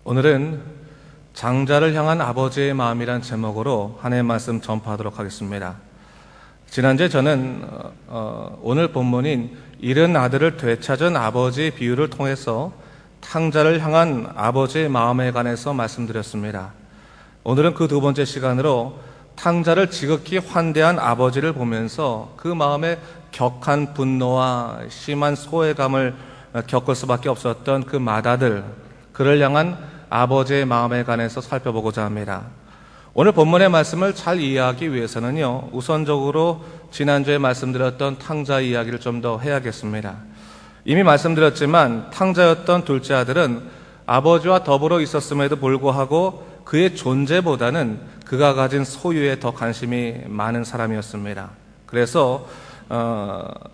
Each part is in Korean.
오늘은 장자를 향한 아버지의 마음이란 제목으로 하나님의 말씀 전파하도록 하겠습니다. 지난주에 저는 오늘 본문인 잃은 아들을 되찾은 아버지의 비유를 통해서 탕자를 향한 아버지의 마음에 관해서 말씀드렸습니다. 오늘은 그 두 번째 시간으로 탕자를 지극히 환대한 아버지를 보면서 그 마음에 격한 분노와 심한 소외감을 겪을 수밖에 없었던 그 맏아들, 그를 향한 아버지의 마음에 관해서 살펴보고자 합니다. 오늘 본문의 말씀을 잘 이해하기 위해서는요, 우선적으로 지난주에 말씀드렸던 탕자 이야기를 좀 더 해야겠습니다. 이미 말씀드렸지만 탕자였던 둘째 아들은 아버지와 더불어 있었음에도 불구하고 그의 존재보다는 그가 가진 소유에 더 관심이 많은 사람이었습니다. 그래서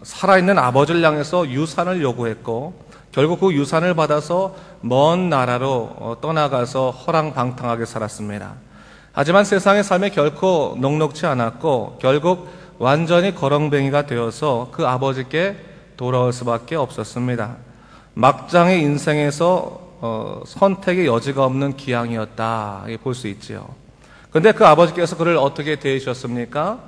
살아있는 아버지를 향해서 유산을 요구했고, 결국 그 유산을 받아서 먼 나라로 떠나가서 허랑방탕하게 살았습니다. 하지만 세상의 삶이 결코 녹록지 않았고 결국 완전히 거렁뱅이가 되어서 그 아버지께 돌아올 수밖에 없었습니다. 막장의 인생에서 선택의 여지가 없는 기양이었다 볼 수 있지요. 그런데 그 아버지께서 그를 어떻게 대해주셨습니까?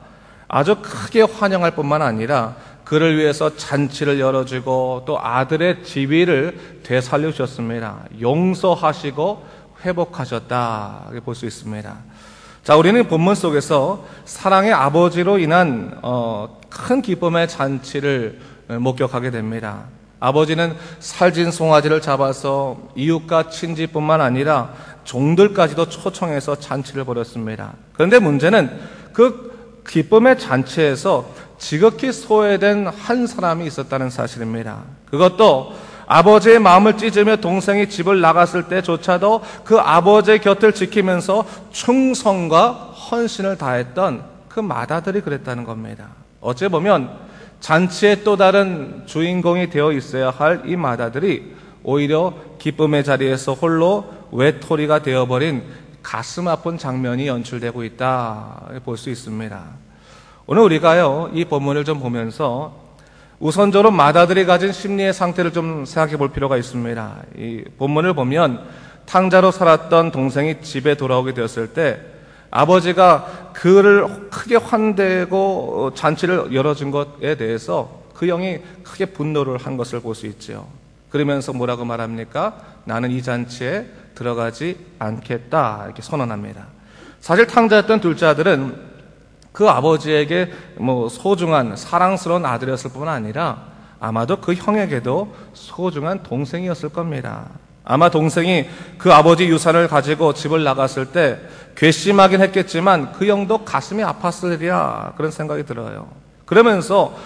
아주 크게 환영할 뿐만 아니라 그를 위해서 잔치를 열어주고 또 아들의 지위를 되살려 주셨습니다. 용서하시고 회복하셨다 볼 수 있습니다. 자, 우리는 본문 속에서 사랑의 아버지로 인한 큰 기쁨의 잔치를 목격하게 됩니다. 아버지는 살진 송아지를 잡아서 이웃과 친지뿐만 아니라 종들까지도 초청해서 잔치를 벌였습니다. 그런데 문제는 그 기쁨의 잔치에서 지극히 소외된 한 사람이 있었다는 사실입니다. 그것도 아버지의 마음을 찢으며 동생이 집을 나갔을 때조차도 그 아버지의 곁을 지키면서 충성과 헌신을 다했던 그 맏아들이 그랬다는 겁니다. 어찌 보면 잔치의 또 다른 주인공이 되어 있어야 할 이 맏아들이 오히려 기쁨의 자리에서 홀로 외톨이가 되어버린 가슴 아픈 장면이 연출되고 있다 볼 수 있습니다. 오늘 우리가요, 이 본문을 좀 보면서 우선적으로 맏아들이 가진 심리의 상태를 좀 생각해 볼 필요가 있습니다. 이 본문을 보면 탕자로 살았던 동생이 집에 돌아오게 되었을 때 아버지가 그를 크게 환대하고 잔치를 열어준 것에 대해서 그 형이 크게 분노를 한 것을 볼 수 있죠. 그러면서 뭐라고 말합니까? 나는 이 잔치에 들어가지 않겠다 이렇게 선언합니다. 사실 탕자였던 둘째 아들은 그 아버지에게 소중한 사랑스러운 아들이었을 뿐만 아니라 아마도 그 형에게도 소중한 동생이었을 겁니다. 아마 동생이 그 아버지 유산을 가지고 집을 나갔을 때 괘씸하긴 했겠지만 그 형도 가슴이 아팠으리라 그런 생각이 들어요. 그러면서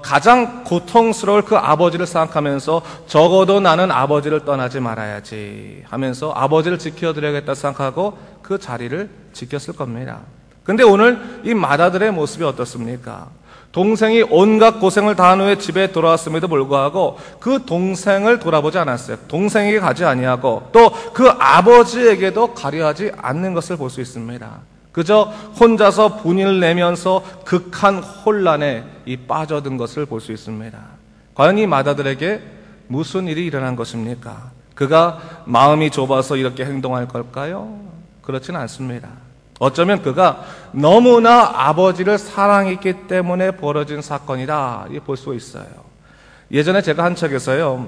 가장 고통스러울 그 아버지를 생각하면서 적어도 나는 아버지를 떠나지 말아야지 하면서 아버지를 지켜드려야겠다 생각하고 그 자리를 지켰을 겁니다. 근데 오늘 이 맏아들의 모습이 어떻습니까? 동생이 온갖 고생을 다한 후에 집에 돌아왔음에도 불구하고 그 동생을 돌아보지 않았어요. 동생에게 가지 아니하고 또 그 아버지에게도 가려하지 않는 것을 볼 수 있습니다. 그저 혼자서 분인을 내면서 극한 혼란에 빠져든 것을 볼 수 있습니다. 과연 이 맏아들에게 무슨 일이 일어난 것입니까? 그가 마음이 좁아서 이렇게 행동할 걸까요? 그렇지는 않습니다. 어쩌면 그가 너무나 아버지를 사랑했기 때문에 벌어진 사건이다 볼 수 있어요. 예전에 제가 한 책에서요,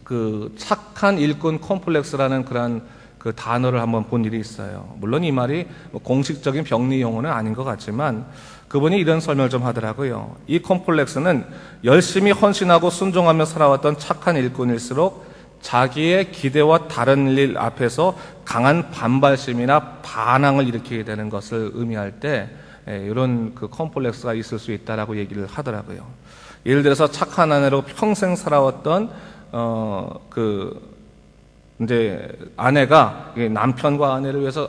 그 착한 일꾼 콤플렉스라는 그런 그 단어를 한번 본 일이 있어요. 물론 이 말이 공식적인 병리 용어는 아닌 것 같지만 그분이 이런 설명을 좀 하더라고요. 이 콤플렉스는 열심히 헌신하고 순종하며 살아왔던 착한 일꾼일수록 자기의 기대와 다른 일 앞에서 강한 반발심이나 반항을 일으키게 되는 것을 의미할 때 이런 그 컴플렉스가 있을 수 있다라고 얘기를 하더라고요. 예를 들어서 착한 아내로 평생 살아왔던 이제 아내가 남편과 아내를 위해서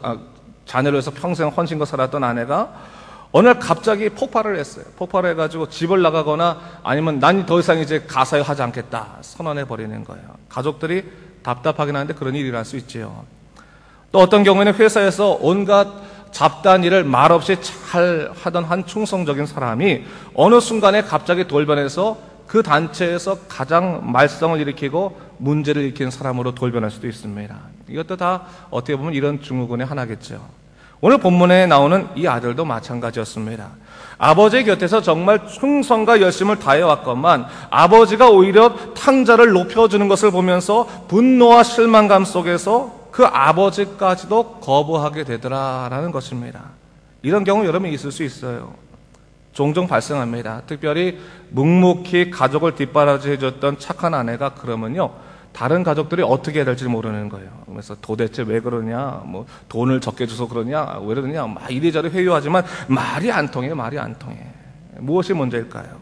자녀를 위해서 평생 헌신과 살았던 아내가 어느 날 갑자기 폭발을 했어요. 폭발을 해가지고 집을 나가거나 아니면 난 더 이상 이제 가사유하지 않겠다 선언해 버리는 거예요. 가족들이 답답하긴 한데 그런 일이 일어날 수 있지요. 또 어떤 경우에는 회사에서 온갖 잡다한 일을 말없이 잘 하던 한 충성적인 사람이 어느 순간에 갑자기 돌변해서 그 단체에서 가장 말썽을 일으키고 문제를 일으키는 사람으로 돌변할 수도 있습니다. 이것도 다 어떻게 보면 이런 증후군의 하나겠죠. 오늘 본문에 나오는 이 아들도 마찬가지였습니다. 아버지 곁에서 정말 충성과 열심을 다해왔건만 아버지가 오히려 탕자를 높여주는 것을 보면서 분노와 실망감 속에서 그 아버지까지도 거부하게 되더라라는 것입니다. 이런 경우 여러분이 있을 수 있어요. 종종 발생합니다. 특별히 묵묵히 가족을 뒷바라지해줬던 착한 아내가 그러면요, 다른 가족들이 어떻게 해야 될지 모르는 거예요. 그래서 도대체 왜 그러냐, 뭐 돈을 적게 줘서 그러냐, 왜 그러냐, 막 이리저리 회유하지만 말이 안 통해. 무엇이 문제일까요?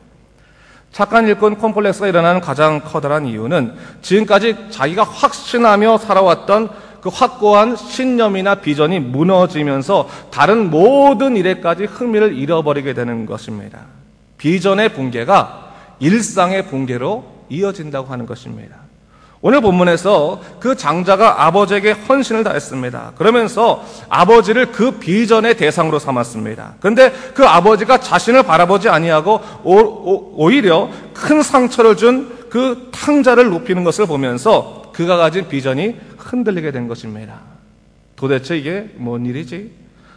착한 일꾼 콤플렉스가 일어나는 가장 커다란 이유는 지금까지 자기가 확신하며 살아왔던 그 확고한 신념이나 비전이 무너지면서 다른 모든 일에까지 흥미를 잃어버리게 되는 것입니다. 비전의 붕괴가 일상의 붕괴로 이어진다고 하는 것입니다. 오늘 본문에서 그 장자가 아버지에게 헌신을 다했습니다. 그러면서 아버지를 그 비전의 대상으로 삼았습니다. 그런데 그 아버지가 자신을 바라보지 아니하고 오히려 큰 상처를 준 그 탕자를 높이는 것을 보면서 그가 가진 비전이 흔들리게 된 것입니다. 도대체 이게 뭔 일이지?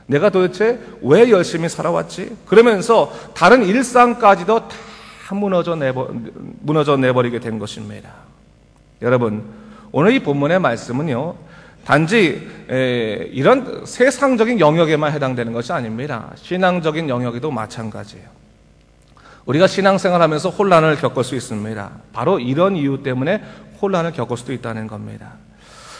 내가 도대체 왜 열심히 살아왔지? 그러면서 다른 일상까지도 다 무너져 내버리게 된 것입니다. 여러분, 오늘 이 본문의 말씀은요, 단지 이런 세상적인 영역에만 해당되는 것이 아닙니다. 신앙적인 영역에도 마찬가지예요. 우리가 신앙생활하면서 혼란을 겪을 수 있습니다. 바로 이런 이유 때문에 혼란을 겪을 수도 있다는 겁니다.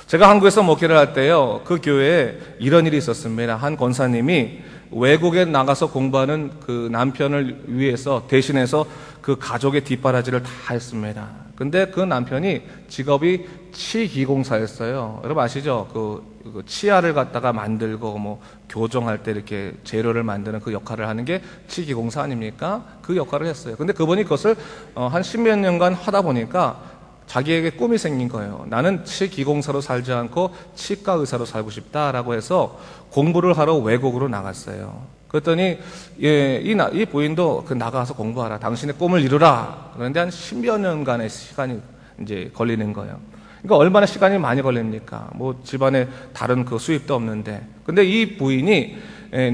제가 한국에서 목회를 할 때요, 그 교회에 이런 일이 있었습니다. 한 권사님이 외국에 나가서 공부하는 그 남편을 위해서 대신해서 그 가족의 뒷바라지를 다 했습니다. 근데 그 남편이 직업이 치기공사였어요. 여러분 아시죠? 그 치아를 갖다가 만들고 뭐 교정할 때 이렇게 재료를 만드는 그 역할을 하는 게 치기공사 아닙니까? 그 역할을 했어요. 근데 그분이 그것을 한 십몇 년간 하다 보니까 자기에게 꿈이 생긴 거예요. 나는 치기공사로 살지 않고 치과 의사로 살고 싶다라고 해서 공부를 하러 외국으로 나갔어요. 그랬더니 이 부인도 나가서 공부하라. 당신의 꿈을 이루라. 그런데 한 10여 년간의 시간이 이제 걸리는 거예요. 그러니까 얼마나 시간이 많이 걸립니까? 뭐 집안에 다른 그 수입도 없는데. 근데 이 부인이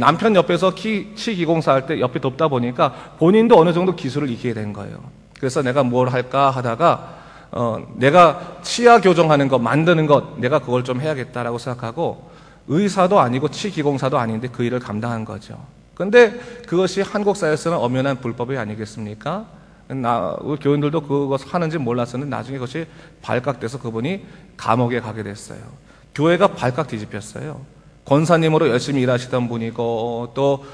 남편 옆에서 치기공사 할 때 옆에 돕다 보니까 본인도 어느 정도 기술을 익히게 된 거예요. 그래서 내가 뭘 할까 하다가 내가 치아 교정하는 것, 만드는 것, 내가 그걸 좀 해야겠다라고 생각하고 의사도 아니고 치기공사도 아닌데 그 일을 감당한 거죠. 근데 그것이 한국 사회에서는 엄연한 불법이 아니겠습니까? 우리 교인들도 그것을 하는지 몰랐었는데 나중에 그것이 발각돼서 그분이 감옥에 가게 됐어요. 교회가 발칵 뒤집혔어요. 권사님으로 열심히 일하시던 분이고 또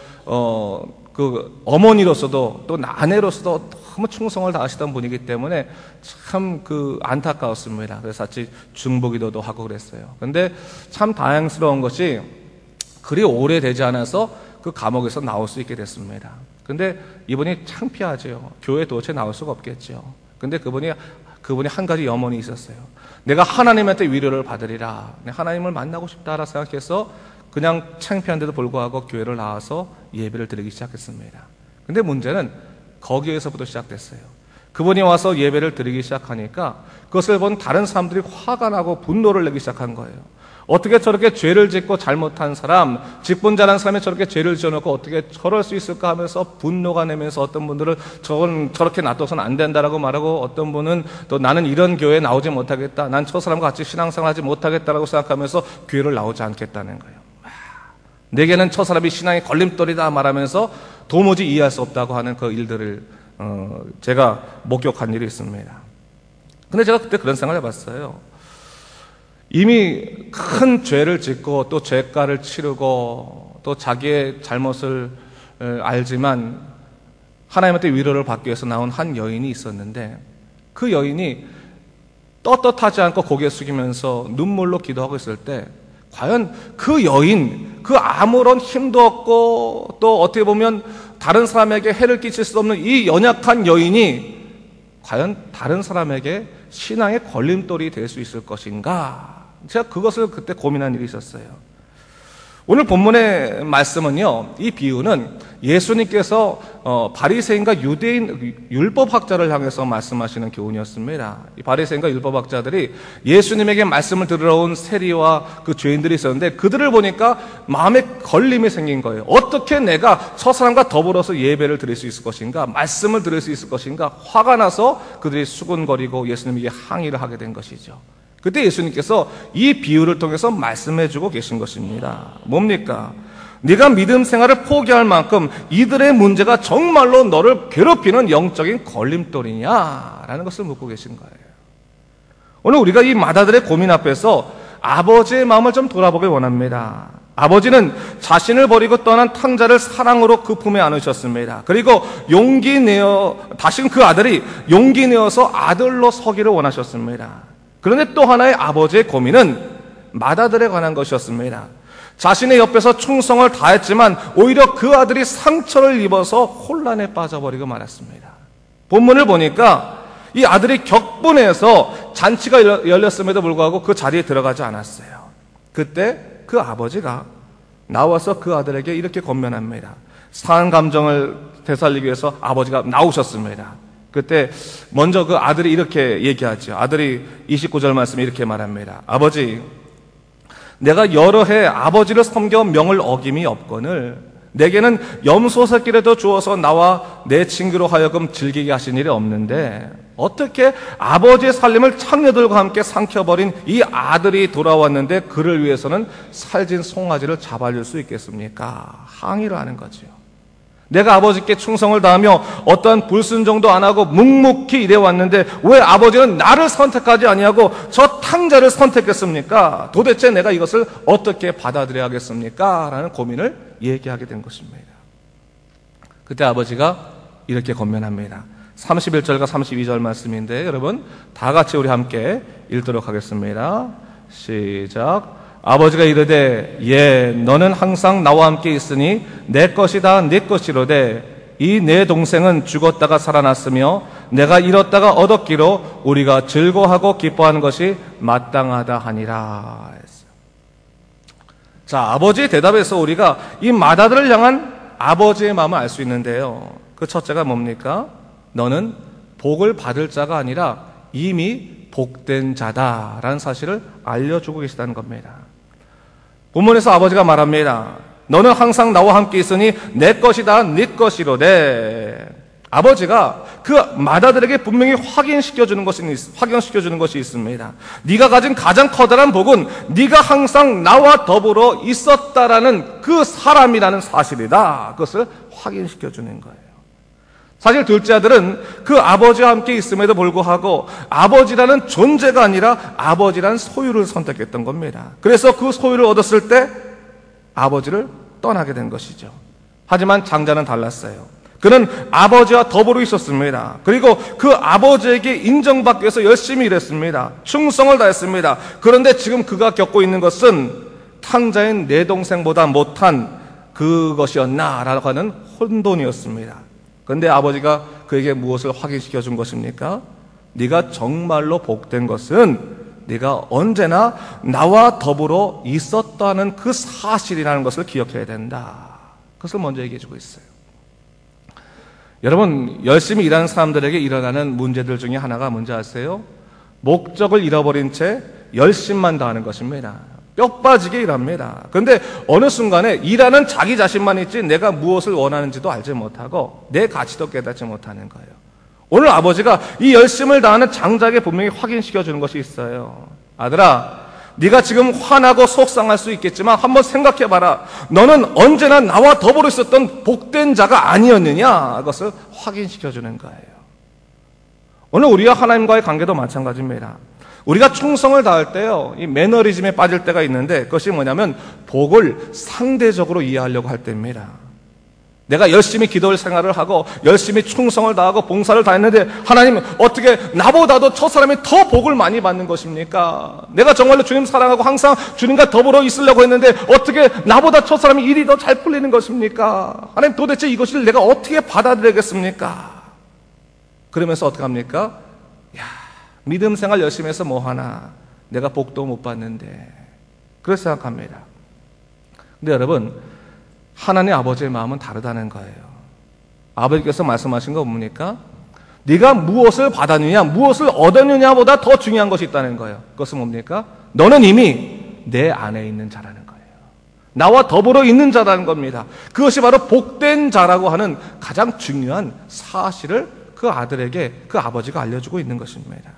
그 어머니로서도 또 아내로서도 너무 충성을 다하시던 분이기 때문에 참 그 안타까웠습니다. 그래서 같이 중보기도도 하고 그랬어요. 근데 참 다행스러운 것이 그리 오래되지 않아서 그 감옥에서 나올 수 있게 됐습니다. 근데 이분이 창피하죠. 교회에 도대체 나올 수가 없겠죠. 근데 그분이 한 가지 염원이 있었어요. 내가 하나님한테 위로를 받으리라. 하나님을 만나고 싶다라 생각해서 그냥 창피한데도 불구하고 교회를 나와서 예배를 드리기 시작했습니다. 근데 문제는 거기에서부터 시작됐어요. 그분이 와서 예배를 드리기 시작하니까 그것을 본 다른 사람들이 화가 나고 분노를 내기 시작한 거예요. 어떻게 저렇게 죄를 짓고 잘못한 사람, 직분 잘한 사람이 저렇게 죄를 지어놓고 어떻게 저럴 수 있을까 하면서 분노가 내면서 어떤 분들은 저렇게 놔둬서는 안 된다라고 말하고 어떤 분은 또 나는 이런 교회에 나오지 못하겠다. 난 저 사람과 같이 신앙생활하지 못하겠다라고 생각하면서 교회를 나오지 않겠다는 거예요. 내게는 저 사람이 신앙의 걸림돌이다 말하면서 도무지 이해할 수 없다고 하는 그 일들을 제가 목격한 일이 있습니다. 근데 제가 그때 그런 생각을 해봤어요. 이미 큰 죄를 짓고 또 죄가를 치르고 또 자기의 잘못을 알지만 하나님한테 위로를 받기 위해서 나온 한 여인이 있었는데 그 여인이 떳떳하지 않고 고개 숙이면서 눈물로 기도하고 있을 때 과연 그 여인, 그 아무런 힘도 없고 또 어떻게 보면 다른 사람에게 해를 끼칠 수 없는 이 연약한 여인이 과연 다른 사람에게 신앙의 걸림돌이 될 수 있을 것인가? 제가 그것을 그때 고민한 일이 있었어요. 오늘 본문의 말씀은요, 이 비유는 예수님께서 바리새인과 유대인 율법학자를 향해서 말씀하시는 교훈이었습니다. 이 바리새인과 율법학자들이 예수님에게 말씀을 들으러 온 세리와 그 죄인들이 있었는데 그들을 보니까 마음에 걸림이 생긴 거예요. 어떻게 내가 저 사람과 더불어서 예배를 드릴 수 있을 것인가, 말씀을 들을 수 있을 것인가, 화가 나서 그들이 수군거리고 예수님에게 항의를 하게 된 것이죠. 그때 예수님께서 이 비유를 통해서 말씀해주고 계신 것입니다. 뭡니까? 네가 믿음 생활을 포기할 만큼 이들의 문제가 정말로 너를 괴롭히는 영적인 걸림돌이냐라는 것을 묻고 계신 거예요. 오늘 우리가 이 마다들의 고민 앞에서 아버지의 마음을 좀 돌아보길 원합니다. 아버지는 자신을 버리고 떠난 탕자를 사랑으로 그 품에 안으셨습니다. 그리고 용기 내어 다시금 그 아들이 용기 내어서 아들로 서기를 원하셨습니다. 그런데 또 하나의 아버지의 고민은 마다들에 관한 것이었습니다. 자신의 옆에서 충성을 다했지만 오히려 그 아들이 상처를 입어서 혼란에 빠져버리고 말았습니다. 본문을 보니까 이 아들이 격분해서 잔치가 열렸음에도 불구하고 그 자리에 들어가지 않았어요. 그때 그 아버지가 나와서 그 아들에게 이렇게 권면합니다. 상한 감정을 되살리기 위해서 아버지가 나오셨습니다. 그때 먼저 그 아들이 이렇게 얘기하죠. 아들이 29절 말씀에 이렇게 말합니다. 아버지, 내가 여러 해 아버지를 섬겨 명을 어김이 없거늘 내게는 염소 새끼라도 주어서 나와 내 친구로 하여금 즐기게 하신 일이 없는데 어떻게 아버지의 살림을 창녀들과 함께 삼켜버린 이 아들이 돌아왔는데 그를 위해서는 살진 송아지를 잡아줄 수 있겠습니까? 항의를 하는 거죠. 내가 아버지께 충성을 다하며 어떠한 불순종도 안 하고 묵묵히 일해왔는데 왜 아버지는 나를 선택하지 아니하고 저 탕자를 선택했습니까? 도대체 내가 이것을 어떻게 받아들여야 하겠습니까? 라는 고민을 얘기하게 된 것입니다. 그때 아버지가 이렇게 권면합니다. 31절과 32절 말씀인데 여러분 다 같이 우리 함께 읽도록 하겠습니다. 시작. 아버지가 이르되 예 너는 항상 나와 함께 있으니 내 것이 다 네 것이로되 이 내 동생은 죽었다가 살아났으며 내가 잃었다가 얻었기로 우리가 즐거워하고 기뻐하는 것이 마땅하다 하니라 했어요. 자, 아버지의 대답에서 우리가 이 마다들을 향한 아버지의 마음을 알 수 있는데요. 그 첫째가 뭡니까? 너는 복을 받을 자가 아니라 이미 복된 자다라는 사실을 알려주고 계시다는 겁니다. 본문에서 아버지가 말합니다. 너는 항상 나와 함께 있으니 내 것이다 네 것이로되 아버지가 그 마다들에게 분명히 확인시켜주는 것이 있습니다. 네가 가진 가장 커다란 복은 네가 항상 나와 더불어 있었다라는 그 사람이라는 사실이다. 그것을 확인시켜주는 거예요. 사실 둘째 아들은 그 아버지와 함께 있음에도 불구하고 아버지라는 존재가 아니라 아버지라는 소유를 선택했던 겁니다. 그래서 그 소유를 얻었을 때 아버지를 떠나게 된 것이죠. 하지만 장자는 달랐어요. 그는 아버지와 더불어 있었습니다. 그리고 그 아버지에게 인정받기 위해서 열심히 일했습니다. 충성을 다했습니다. 그런데 지금 그가 겪고 있는 것은 탕자인 내 동생보다 못한 그것이었나라고 하는 혼돈이었습니다. 그런데 아버지가 그에게 무엇을 확인시켜 준 것입니까? 네가 정말로 복된 것은 네가 언제나 나와 더불어 있었다는 그 사실이라는 것을 기억해야 된다. 그것을 먼저 얘기해 주고 있어요. 여러분, 열심히 일하는 사람들에게 일어나는 문제들 중에 하나가 뭔지 아세요? 목적을 잃어버린 채 열심만 다하는 것입니다. 뼈 빠지게 일합니다. 그런데 어느 순간에 일하는 자기 자신만 있지 내가 무엇을 원하는지도 알지 못하고 내 가치도 깨닫지 못하는 거예요. 오늘 아버지가 이 열심을 다하는 장자에게 분명히 확인시켜주는 것이 있어요. 아들아, 네가 지금 화나고 속상할 수 있겠지만 한번 생각해봐라. 너는 언제나 나와 더불어 있었던 복된 자가 아니었느냐? 그것을 확인시켜주는 거예요. 오늘 우리와 하나님과의 관계도 마찬가지입니다. 우리가 충성을 다할 때요, 이 매너리즘에 빠질 때가 있는데 그것이 뭐냐면 복을 상대적으로 이해하려고 할 때입니다. 내가 열심히 기도를 생활을 하고 열심히 충성을 다하고 봉사를 다했는데 하나님 어떻게 나보다도 저 사람이 더 복을 많이 받는 것입니까? 내가 정말로 주님 사랑하고 항상 주님과 더불어 있으려고 했는데 어떻게 나보다 저 사람이 일이 더 잘 풀리는 것입니까? 하나님 도대체 이것을 내가 어떻게 받아들이겠습니까? 그러면서 어떻게 합니까? 믿음 생활 열심히 해서 뭐하나 내가 복도 못 받는데 그렇게 생각합니다. 근데 여러분, 하나님 아버지의 마음은 다르다는 거예요. 아버지께서 말씀하신 거 뭡니까? 네가 무엇을 받았느냐, 무엇을 얻었느냐보다 더 중요한 것이 있다는 거예요. 그것은 뭡니까? 너는 이미 내 안에 있는 자라는 거예요. 나와 더불어 있는 자라는 겁니다. 그것이 바로 복된 자라고 하는 가장 중요한 사실을 그 아들에게 그 아버지가 알려주고 있는 것입니다.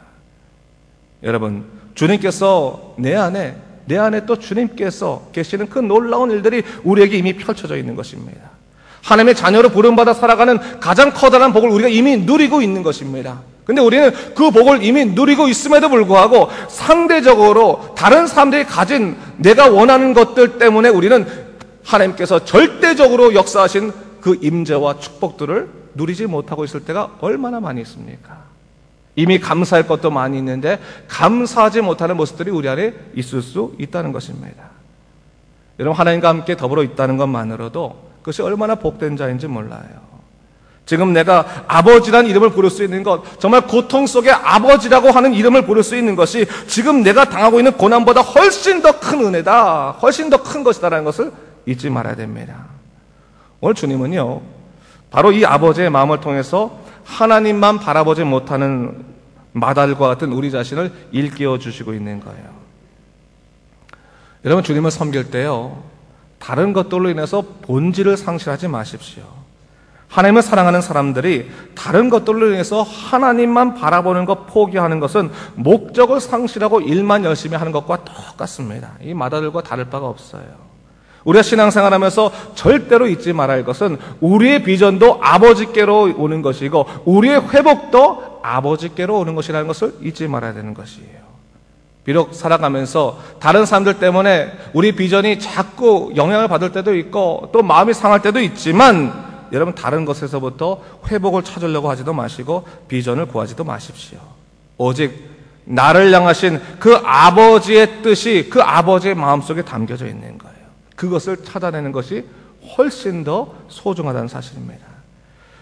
여러분, 주님께서 내 안에 또 주님께서 계시는 그 놀라운 일들이 우리에게 이미 펼쳐져 있는 것입니다. 하나님의 자녀로 부름받아 살아가는 가장 커다란 복을 우리가 이미 누리고 있는 것입니다. 근데 우리는 그 복을 이미 누리고 있음에도 불구하고 상대적으로 다른 사람들이 가진 내가 원하는 것들 때문에 우리는 하나님께서 절대적으로 역사하신 그 임재와 축복들을 누리지 못하고 있을 때가 얼마나 많이 있습니까? 이미 감사할 것도 많이 있는데 감사하지 못하는 모습들이 우리 안에 있을 수 있다는 것입니다. 여러분, 하나님과 함께 더불어 있다는 것만으로도 그것이 얼마나 복된 자인지 몰라요. 지금 내가 아버지라는 이름을 부를 수 있는 것, 정말 고통 속에 아버지라고 하는 이름을 부를 수 있는 것이 지금 내가 당하고 있는 고난보다 훨씬 더 큰 은혜다, 훨씬 더 큰 것이다라는 것을 잊지 말아야 됩니다. 오늘 주님은요, 바로 이 아버지의 마음을 통해서 하나님만 바라보지 못하는 마달과 같은 우리 자신을 일깨워 주시고 있는 거예요. 여러분, 주님을 섬길 때요, 다른 것들로 인해서 본질을 상실하지 마십시오. 하나님을 사랑하는 사람들이 다른 것들로 인해서 하나님만 바라보는 것 포기하는 것은 목적을 상실하고 일만 열심히 하는 것과 똑같습니다. 이 마다들과 다를 바가 없어요. 우리가 신앙생활하면서 절대로 잊지 말아야 할 것은 우리의 비전도 아버지께로 오는 것이고 우리의 회복도 아버지께로 오는 것이라는 것을 잊지 말아야 되는 것이에요. 비록 살아가면서 다른 사람들 때문에 우리 비전이 자꾸 영향을 받을 때도 있고 또 마음이 상할 때도 있지만 여러분, 다른 것에서부터 회복을 찾으려고 하지도 마시고 비전을 구하지도 마십시오. 오직 나를 향하신 그 아버지의 뜻이 그 아버지의 마음속에 담겨져 있는 거예요. 그것을 찾아내는 것이 훨씬 더 소중하다는 사실입니다.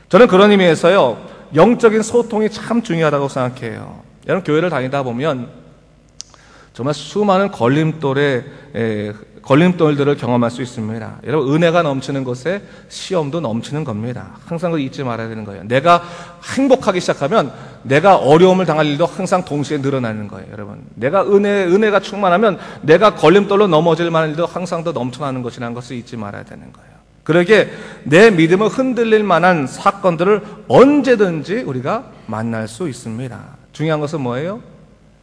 저는 그런 의미에서요, 영적인 소통이 참 중요하다고 생각해요. 여러분, 교회를 다니다 보면 정말 수많은 걸림돌들을 경험할 수 있습니다. 여러분, 은혜가 넘치는 곳에 시험도 넘치는 겁니다. 항상 그걸 잊지 말아야 되는 거예요. 내가 행복하기 시작하면 내가 어려움을 당할 일도 항상 동시에 늘어나는 거예요. 여러분, 내가 은혜가 충만하면 내가 걸림돌로 넘어질 만한 일도 항상 더 넘쳐나는 것이라는 것을 잊지 말아야 되는 거예요. 그러기에 내 믿음을 흔들릴 만한 사건들을 언제든지 우리가 만날 수 있습니다. 중요한 것은 뭐예요?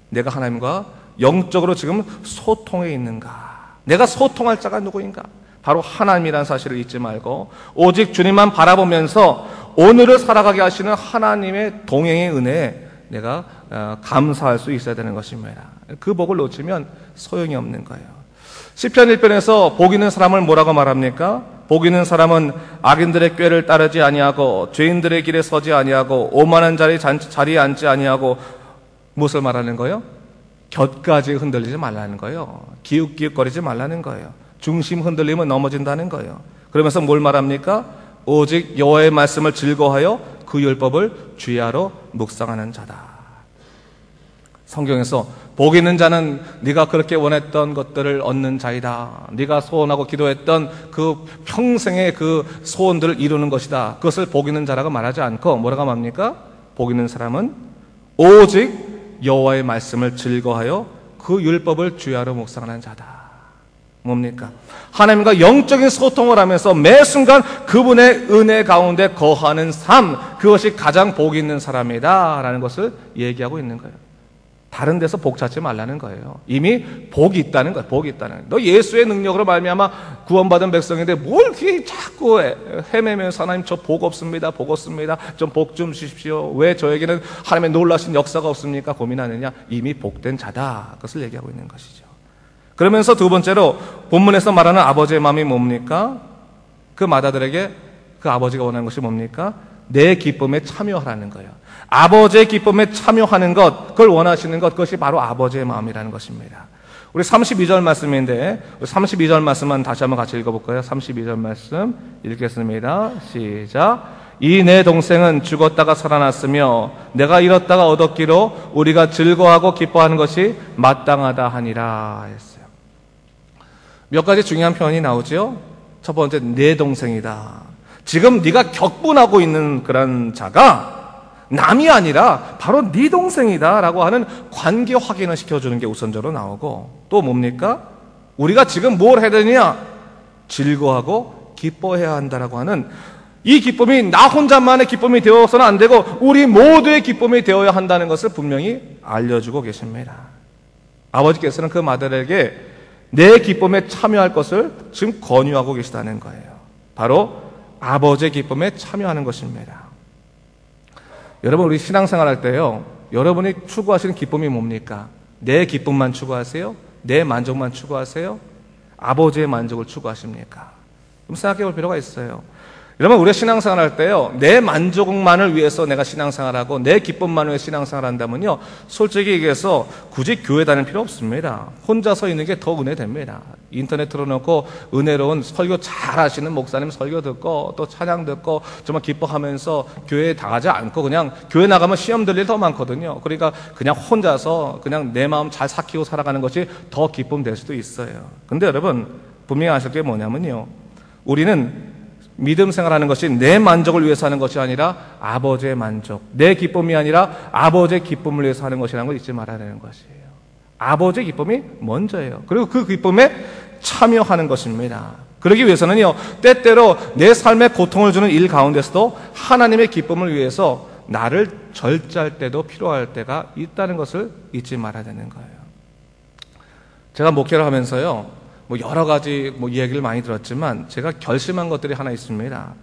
내가 하나님과 영적으로 지금 소통해 있는가? 내가 소통할 자가 누구인가? 바로 하나님이라는 사실을 잊지 말고 오직 주님만 바라보면서 오늘을 살아가게 하시는 하나님의 동행의 은혜에 내가 감사할 수 있어야 되는 것입니다. 그 복을 놓치면 소용이 없는 거예요. 시편 1편에서 복 있는 사람을 뭐라고 말합니까? 복 있는 사람은 악인들의 꾀를 따르지 아니하고 죄인들의 길에 서지 아니하고 오만한 자리에 앉지 아니하고 무엇을 말하는 거예요? 곁까지 흔들리지 말라는 거예요. 기웃기웃거리지 말라는 거예요. 중심 흔들리면 넘어진다는 거예요. 그러면서 뭘 말합니까? 오직 여호와의 말씀을 즐거워하여 그 율법을 주야로 묵상하는 자다. 성경에서 복 있는 자는 네가 그렇게 원했던 것들을 얻는 자이다. 네가 소원하고 기도했던 그 평생의 그 소원들을 이루는 것이다. 그것을 복 있는 자라고 말하지 않고 뭐라고 말합니까? 복 있는 사람은 오직 여호와의 말씀을 즐거워하여 그 율법을 주야로 묵상하는 자다. 뭡니까? 하나님과 영적인 소통을 하면서 매 순간 그분의 은혜 가운데 거하는 삶, 그것이 가장 복 있는 사람이다 라는 것을 얘기하고 있는 거예요. 다른 데서 복 찾지 말라는 거예요. 이미 복이 있다는 거예요. 복이 있다는 거예요. 너 예수의 능력으로 말미암아 구원받은 백성인데 뭘 이렇게 자꾸 헤매면서 하나님 저 복 없습니다. 복 없습니다. 좀 복 좀 주십시오. 왜 저에게는 하나님의 놀라신 역사가 없습니까? 고민하느냐? 이미 복된 자다. 그것을 얘기하고 있는 것이죠. 그러면서 두 번째로 본문에서 말하는 아버지의 마음이 뭡니까? 그 마다들에게 그 아버지가 원하는 것이 뭡니까? 내 기쁨에 참여하라는 거예요. 아버지의 기쁨에 참여하는 것, 그걸 원하시는 것, 그것이 바로 아버지의 마음이라는 것입니다. 우리 32절 말씀인데 32절 말씀만 다시 한번 같이 읽어볼까요? 32절 말씀 읽겠습니다. 시작. 이 내 동생은 죽었다가 살아났으며 내가 잃었다가 얻었기로 우리가 즐거워하고 기뻐하는 것이 마땅하다 하니라 했어요. 몇 가지 중요한 표현이 나오죠. 첫 번째, 내 동생이다. 지금 네가 격분하고 있는 그런 자가 남이 아니라 바로 네 동생이다 라고 하는 관계 확인을 시켜주는 게 우선적으로 나오고, 또 뭡니까? 우리가 지금 뭘 해야 되느냐? 즐거워하고 기뻐해야 한다라고 하는, 이 기쁨이 나 혼자만의 기쁨이 되어서는 안 되고 우리 모두의 기쁨이 되어야 한다는 것을 분명히 알려주고 계십니다. 아버지께서는 그 마들에게 내 기쁨에 참여할 것을 지금 권유하고 계시다는 거예요. 바로 아버지의 기쁨에 참여하는 것입니다. 여러분, 우리 신앙생활 할 때요, 여러분이 추구하시는 기쁨이 뭡니까? 내 기쁨만 추구하세요? 내 만족만 추구하세요? 아버지의 만족을 추구하십니까? 좀 생각해 볼 필요가 있어요. 여러분, 우리가 신앙생활 할 때요, 내 만족만을 위해서 내가 신앙생활하고 내 기쁨만을 위해 신앙생활 한다면요, 솔직히 얘기해서 굳이 교회 다닐 필요 없습니다. 혼자서 있는 게 더 은혜됩니다. 인터넷 틀어놓고 은혜로운 설교 잘 하시는 목사님 설교 듣고 또 찬양 듣고 정말 기뻐하면서 교회에 나가지 않고 그냥 교회 나가면 시험 들 일 더 많거든요. 그러니까 그냥 혼자서 그냥 내 마음 잘 삭히고 살아가는 것이 더 기쁨 될 수도 있어요. 근데 여러분, 분명히 아실 게 뭐냐면요, 우리는 믿음 생활하는 것이 내 만족을 위해서 하는 것이 아니라 아버지의 만족, 내 기쁨이 아니라 아버지의 기쁨을 위해서 하는 것이라는 걸 잊지 말아야 되는 것이에요. 아버지의 기쁨이 먼저예요. 그리고 그 기쁨에 참여하는 것입니다. 그러기 위해서는요, 때때로 내 삶에 고통을 주는 일 가운데서도 하나님의 기쁨을 위해서 나를 절제할 때도 필요할 때가 있다는 것을 잊지 말아야 되는 거예요. 제가 목회를 하면서요, 여러 가지 이야기를 많이 들었지만 제가 결심한 것들이 하나 있습니다.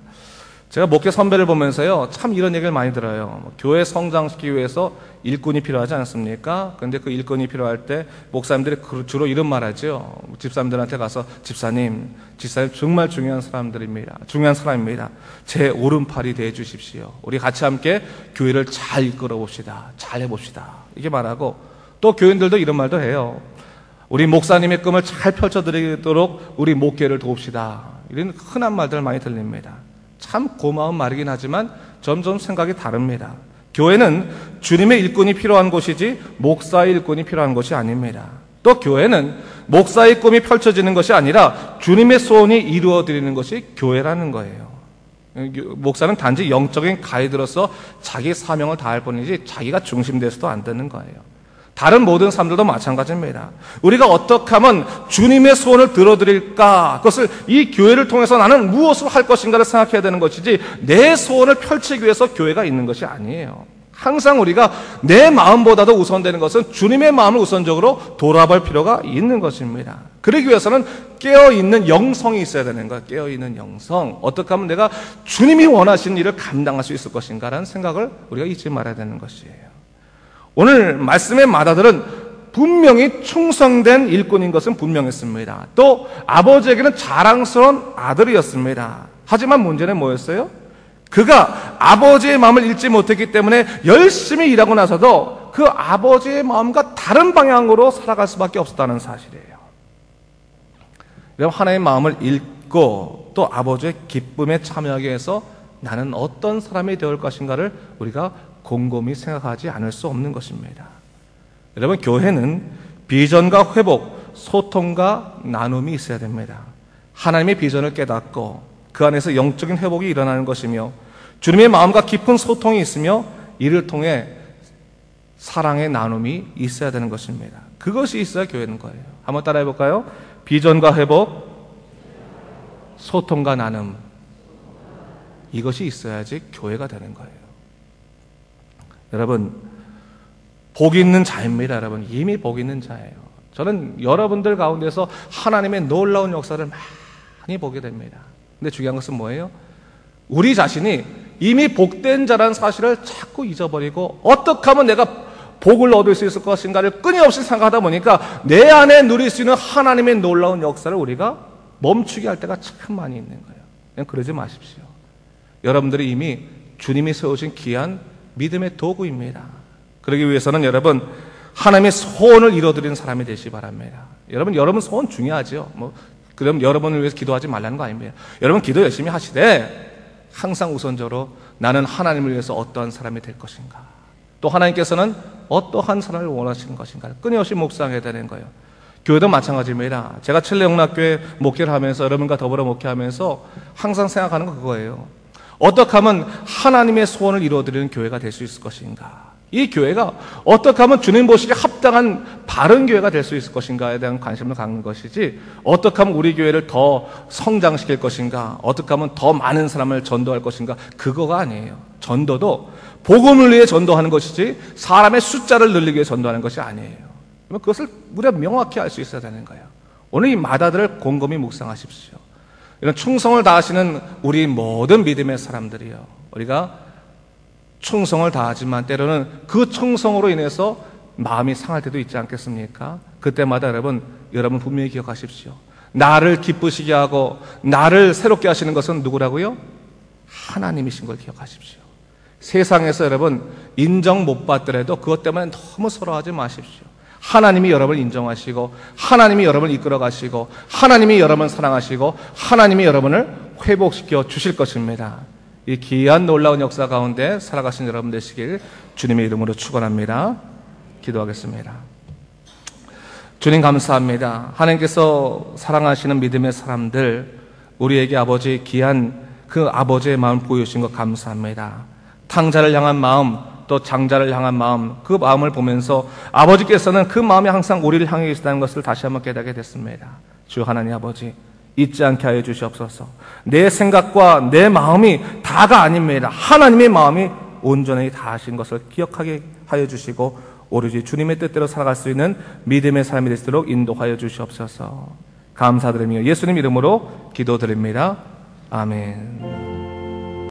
제가 목회 선배를 보면서요, 참 이런 얘기를 많이 들어요. 교회 성장시키기 위해서 일꾼이 필요하지 않습니까? 그런데 그 일꾼이 필요할 때 목사님들이 주로 이런 말 하죠. 집사님들한테 가서 집사님 정말 중요한 사람입니다. 제 오른팔이 되어 주십시오. 우리 같이 함께 교회를 잘 이끌어 봅시다. 잘 해봅시다. 이렇게 말하고, 또 교인들도 이런 말도 해요. 우리 목사님의 꿈을 잘 펼쳐드리도록 우리 목회를 도웁시다. 이런 흔한 말들 많이 들립니다. 참 고마운 말이긴 하지만 점점 생각이 다릅니다. 교회는 주님의 일꾼이 필요한 곳이지 목사의 일꾼이 필요한 것이 아닙니다. 또 교회는 목사의 꿈이 펼쳐지는 것이 아니라 주님의 소원이 이루어지는 것이 교회라는 거예요. 목사는 단지 영적인 가이드로서 자기 사명을 다할 뿐이지 자기가 중심돼서도 안 되는 거예요. 다른 모든 사람들도 마찬가지입니다. 우리가 어떻게 하면 주님의 소원을 들어드릴까? 그것을 이 교회를 통해서 나는 무엇을 할 것인가를 생각해야 되는 것이지 내 소원을 펼치기 위해서 교회가 있는 것이 아니에요. 항상 우리가 내 마음보다도 우선되는 것은 주님의 마음을 우선적으로 돌아볼 필요가 있는 것입니다. 그러기 위해서는 깨어있는 영성이 있어야 되는 거예요. 깨어있는 영성. 어떻게 하면 내가 주님이 원하시는 일을 감당할 수 있을 것인가라는 생각을 우리가 잊지 말아야 되는 것이에요. 오늘 말씀의 마다들은 분명히 충성된 일꾼인 것은 분명했습니다. 또 아버지에게는 자랑스러운 아들이었습니다. 하지만 문제는 뭐였어요? 그가 아버지의 마음을 읽지 못했기 때문에 열심히 일하고 나서도 그 아버지의 마음과 다른 방향으로 살아갈 수밖에 없었다는 사실이에요. 하나님의 마음을 읽고 또 아버지의 기쁨에 참여하기 위해서 나는 어떤 사람이 되어올 것인가를 우리가 곰곰이 생각하지 않을 수 없는 것입니다. 여러분, 교회는 비전과 회복, 소통과 나눔이 있어야 됩니다. 하나님의 비전을 깨닫고 그 안에서 영적인 회복이 일어나는 것이며 주님의 마음과 깊은 소통이 있으며 이를 통해 사랑의 나눔이 있어야 되는 것입니다. 그것이 있어야 교회는 거예요. 한번 따라해 볼까요? 비전과 회복, 소통과 나눔, 이것이 있어야지 교회가 되는 거예요. 여러분, 복 있는 자입니다. 여러분, 이미 복 있는 자예요. 저는 여러분들 가운데서 하나님의 놀라운 역사를 많이 보게 됩니다. 근데 중요한 것은 뭐예요? 우리 자신이 이미 복된 자라는 사실을 자꾸 잊어버리고 어떻게 하면 내가 복을 얻을 수 있을 것인가를 끊임없이 생각하다 보니까 내 안에 누릴 수 있는 하나님의 놀라운 역사를 우리가 멈추게 할 때가 참 많이 있는 거예요. 그냥 그러지 마십시오. 여러분들이 이미 주님이 세우신 귀한 믿음의 도구입니다. 그러기 위해서는 여러분, 하나님의 소원을 이뤄드리는 사람이 되시기 바랍니다. 여러분 소원 중요하죠. 그럼 여러분을 위해서 기도하지 말라는 거 아닙니다. 여러분 기도 열심히 하시되 항상 우선적으로 나는 하나님을 위해서 어떠한 사람이 될 것인가, 또 하나님께서는 어떠한 사람을 원하시는 것인가 끊임없이 묵상해야 되는 거예요. 교회도 마찬가지입니다. 제가 칠레영락교회 목회를 하면서 여러분과 더불어 목회하면서 항상 생각하는 거 그거예요. 어떻게 하면 하나님의 소원을 이루어드리는 교회가 될 수 있을 것인가? 이 교회가 어떻게 하면 주님 보시기에 합당한 바른 교회가 될 수 있을 것인가에 대한 관심을 갖는 것이지, 어떻게 하면 우리 교회를 더 성장시킬 것인가, 어떻게 하면 더 많은 사람을 전도할 것인가, 그거가 아니에요. 전도도 복음을 위해 전도하는 것이지 사람의 숫자를 늘리기 위해 전도하는 것이 아니에요. 그것을 우리가 명확히 알 수 있어야 되는 거예요. 오늘 이 마다들을 곰곰이 묵상하십시오. 이런 충성을 다하시는 우리 모든 믿음의 사람들이요, 우리가 충성을 다하지만 때로는 그 충성으로 인해서 마음이 상할 때도 있지 않겠습니까? 그때마다 여러분 분명히 기억하십시오. 나를 기쁘시게 하고 나를 새롭게 하시는 것은 누구라고요? 하나님이신 걸 기억하십시오. 세상에서 여러분 인정 못 받더라도 그것 때문에 너무 서러워하지 마십시오. 하나님이 여러분을 인정하시고, 하나님이 여러분을 이끌어 가시고, 하나님이 여러분을 사랑하시고, 하나님이 여러분을 회복시켜 주실 것입니다. 이 귀한 놀라운 역사 가운데 살아가신 여러분 되시길 주님의 이름으로 축원합니다. 기도하겠습니다. 주님 감사합니다. 하나님께서 사랑하시는 믿음의 사람들, 우리에게 아버지 귀한 그 아버지의 마음 보여주신 것 감사합니다. 탕자를 향한 마음, 또 장자를 향한 마음, 그 마음을 보면서 아버지께서는 그 마음이 항상 우리를 향해 계시다는 것을 다시 한번 깨닫게 됐습니다. 주 하나님 아버지, 잊지 않게 하여 주시옵소서. 내 생각과 내 마음이 다가 아닙니다. 하나님의 마음이 온전히 다하신 것을 기억하게 하여 주시고, 오로지 주님의 뜻대로 살아갈 수 있는 믿음의 삶이 되도록 인도하여 주시옵소서. 감사드리며 예수님 이름으로 기도드립니다. 아멘.